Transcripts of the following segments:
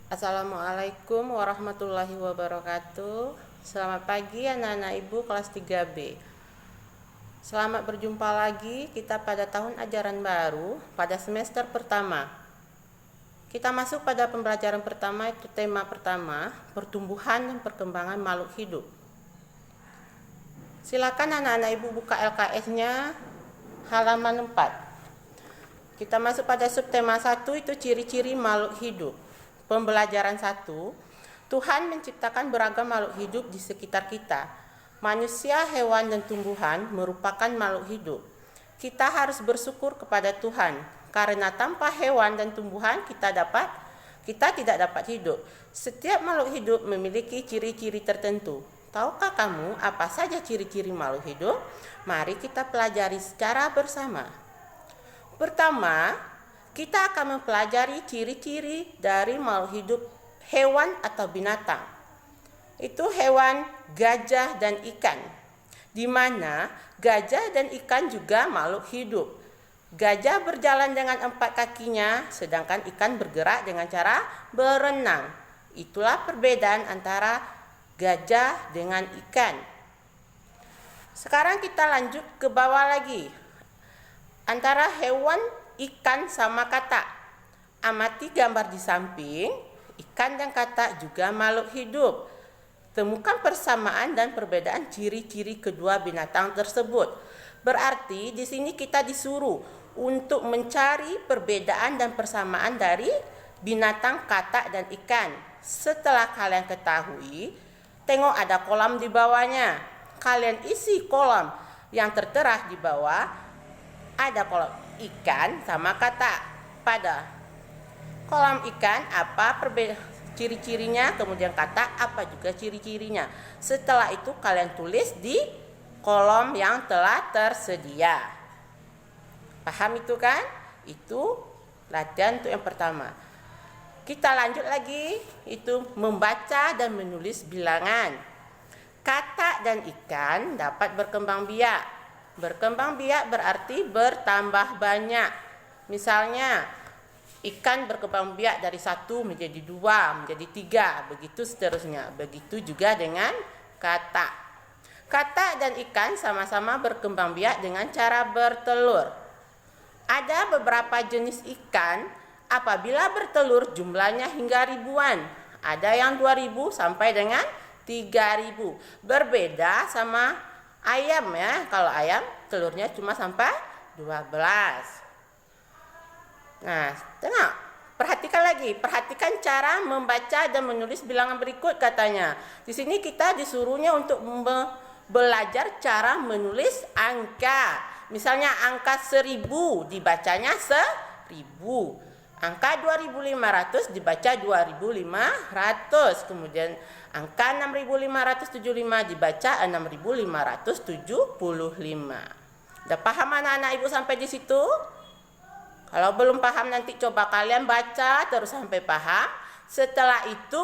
Assalamualaikum warahmatullahi wabarakatuh. Selamat pagi anak-anak ibu kelas 3B. Selamat berjumpa lagi kita pada tahun ajaran baru pada semester pertama. Kita masuk pada pembelajaran pertama, itu tema pertama, pertumbuhan dan perkembangan makhluk hidup. Silakan anak-anak ibu buka LKS-nya halaman 4. Kita masuk pada subtema 1, itu ciri-ciri makhluk hidup. Pembelajaran 1, Tuhan menciptakan beragam makhluk hidup di sekitar kita. Manusia, hewan, dan tumbuhan merupakan makhluk hidup. Kita harus bersyukur kepada Tuhan, karena tanpa hewan dan tumbuhan kita tidak dapat hidup. Setiap makhluk hidup memiliki ciri-ciri tertentu. Tahukah kamu apa saja ciri-ciri makhluk hidup? Mari kita pelajari secara bersama. Pertama, kita akan mempelajari ciri-ciri dari makhluk hidup hewan atau binatang. Itu hewan, gajah, dan ikan. Di mana gajah dan ikan juga makhluk hidup. Gajah berjalan dengan 4 kakinya, sedangkan ikan bergerak dengan cara berenang. Itulah perbedaan antara gajah dengan ikan. Sekarang kita lanjut ke bawah lagi. Antara hewan, ikan sama katak. Amati gambar di samping. Ikan dan katak juga makhluk hidup. Temukan persamaan dan perbedaan ciri-ciri kedua binatang tersebut. Berarti di sini kita disuruh untuk mencari perbedaan dan persamaan dari binatang, katak, dan ikan. Setelah kalian ketahui, tengok ada kolam di bawahnya. Kalian isi kolam yang tertera di bawah. Ada kolam ikan sama katak. Pada kolam ikan apa ciri-cirinya, kemudian katak apa juga ciri-cirinya. Setelah itu kalian tulis di kolom yang telah tersedia. Paham itu kan? Itu latihan untuk yang pertama. Kita lanjut lagi, itu membaca dan menulis bilangan. Katak dan ikan dapat berkembang biak. Berkembang biak berarti bertambah banyak. Misalnya, ikan berkembang biak dari 1 menjadi 2, menjadi 3, begitu seterusnya. Begitu juga dengan katak. Katak dan ikan sama-sama berkembang biak dengan cara bertelur. Ada beberapa jenis ikan, apabila bertelur jumlahnya hingga ribuan. Ada yang 2.000 sampai dengan 3.000. Berbeda sama ayam ya. Kalau ayam telurnya cuma sampai 12. Nah, tengok. Perhatikan cara membaca dan menulis bilangan berikut katanya. Di sini kita disuruhnya untuk belajar cara menulis angka. Misalnya angka 1000 dibacanya 1000. Angka 2500 dibaca 2500. Kemudian angka 6575 dibaca 6575. Udah paham anak-anak ibu sampai di situ? Kalau belum paham nanti coba kalian baca terus sampai paham. Setelah itu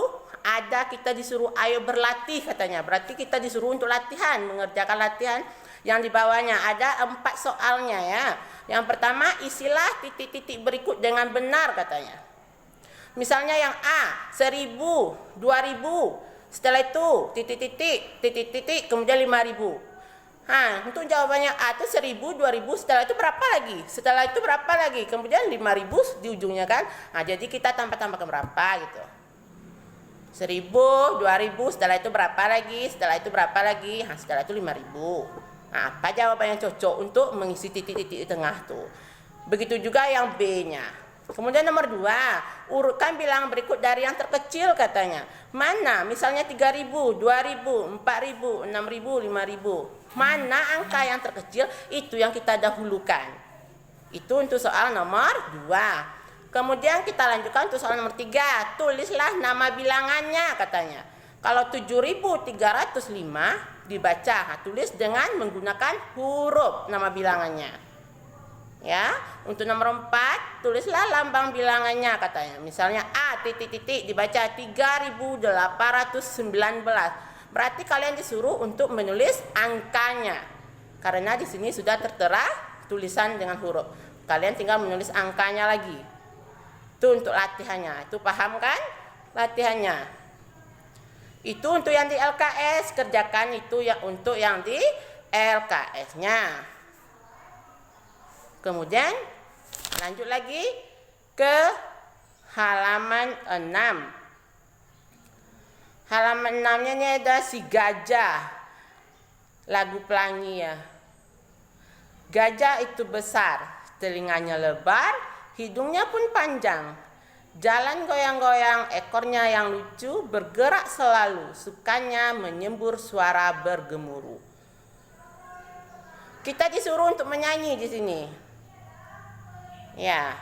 kita disuruh ayo berlatih katanya. Berarti kita disuruh untuk latihan, mengerjakan latihan yang di bawahnya. Ada 4 soalnya ya. Yang pertama, isilah titik-titik berikut dengan benar katanya. Misalnya yang A, 1000, 2000. Setelah itu titik-titik, kemudian 5000. Untuk jawabannya A itu 1000, 2000, setelah itu berapa lagi? Setelah itu berapa lagi? Kemudian 5000 di ujungnya kan. Jadi kita tambah-tambahkan berapa gitu. 1000, 2000, setelah itu berapa lagi? Setelah itu berapa lagi? Setelah itu 5000. Apa jawaban yang cocok untuk mengisi titik-titik di tengah tuh? Begitu juga yang B-nya. Kemudian nomor 2, urutkan bilangan berikut dari yang terkecil katanya. Mana? Misalnya 3000, 2000, 4000, 6000, 5000. Mana angka yang terkecil? Itu yang kita dahulukan. Itu untuk soal nomor 2. Kemudian kita lanjutkan untuk soal nomor 3. Tulislah nama bilangannya katanya. Kalau 7305 dibaca, tulis dengan menggunakan huruf nama bilangannya. Ya, untuk nomor 4 tulislah lambang bilangannya katanya. Misalnya A titik-titik dibaca 3819. Berarti kalian disuruh untuk menulis angkanya. Karena di sini sudah tertera tulisan dengan huruf. Kalian tinggal menulis angkanya lagi. Itu untuk latihannya. Itu paham kan? latihannya. Itu untuk yang di LKS, kerjakan itu ya untuk yang di LKS-nya. Kemudian lanjut lagi ke halaman 6. Halaman 6-nya ini ada si gajah. Lagu pelangi ya. Gajah itu besar, telinganya lebar, hidungnya pun panjang. Jalan goyang-goyang, ekornya yang lucu, bergerak selalu, sukanya menyembur suara bergemuruh. Kita disuruh untuk menyanyi di sini. Ya,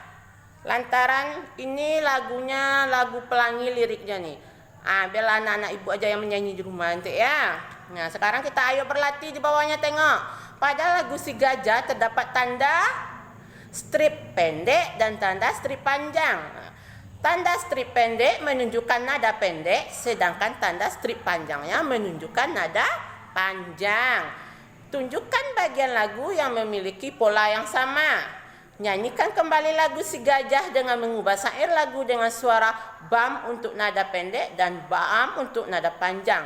lantaran ini lagunya lagu pelangi liriknya nih. Biar anak-anak ibu aja yang menyanyi di rumah nanti ya. Nah, sekarang kita ayo berlatih di bawahnya, tengok. Pada lagu si gajah terdapat tanda strip pendek dan tanda strip panjang. Tanda strip pendek menunjukkan nada pendek, sedangkan tanda strip panjangnya menunjukkan nada panjang. Tunjukkan bagian lagu yang memiliki pola yang sama. Nyanyikan kembali lagu si gajah dengan mengubah syair lagu dengan suara bam untuk nada pendek dan bam untuk nada panjang.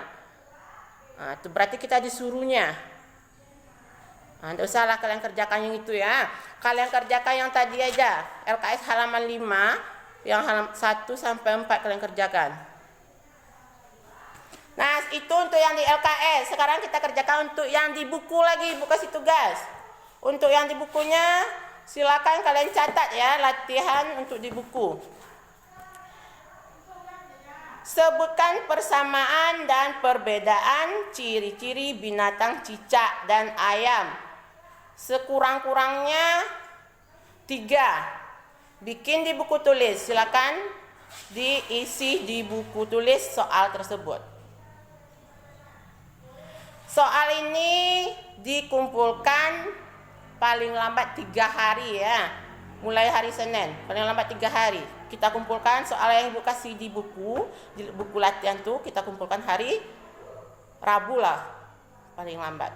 Itu berarti kita disuruhnya. Tidak usahlah kalian kerjakan yang itu ya. Kalian kerjakan yang tadi aja. LKS halaman 5. Yang halaman 1 sampai 4 kalian kerjakan. Nah, itu untuk yang di LKS. Sekarang kita kerjakan untuk yang di buku lagi, buku kasih tugas. Untuk yang di bukunya, silakan kalian catat ya, latihan untuk di buku. Sebutkan persamaan dan perbedaan ciri-ciri binatang cicak dan ayam. Sekurang-kurangnya 3. Bikin di buku tulis, silakan diisi di buku tulis soal tersebut. Soal ini dikumpulkan paling lambat 3 hari ya. Mulai hari Senin, paling lambat 3 hari. Kita kumpulkan soal yang ibu kasih di buku latihan tuh kita kumpulkan hari Rabu lah, paling lambat.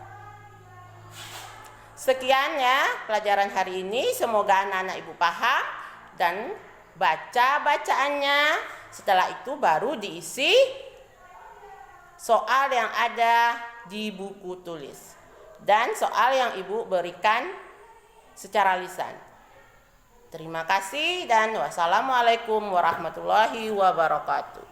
Sekian ya pelajaran hari ini, semoga anak-anak ibu paham dan baca bacaannya. Setelah itu baru diisi soal yang ada di buku tulis dan soal yang ibu berikan secara lisan. Terima kasih dan wassalamualaikum warahmatullahi wabarakatuh.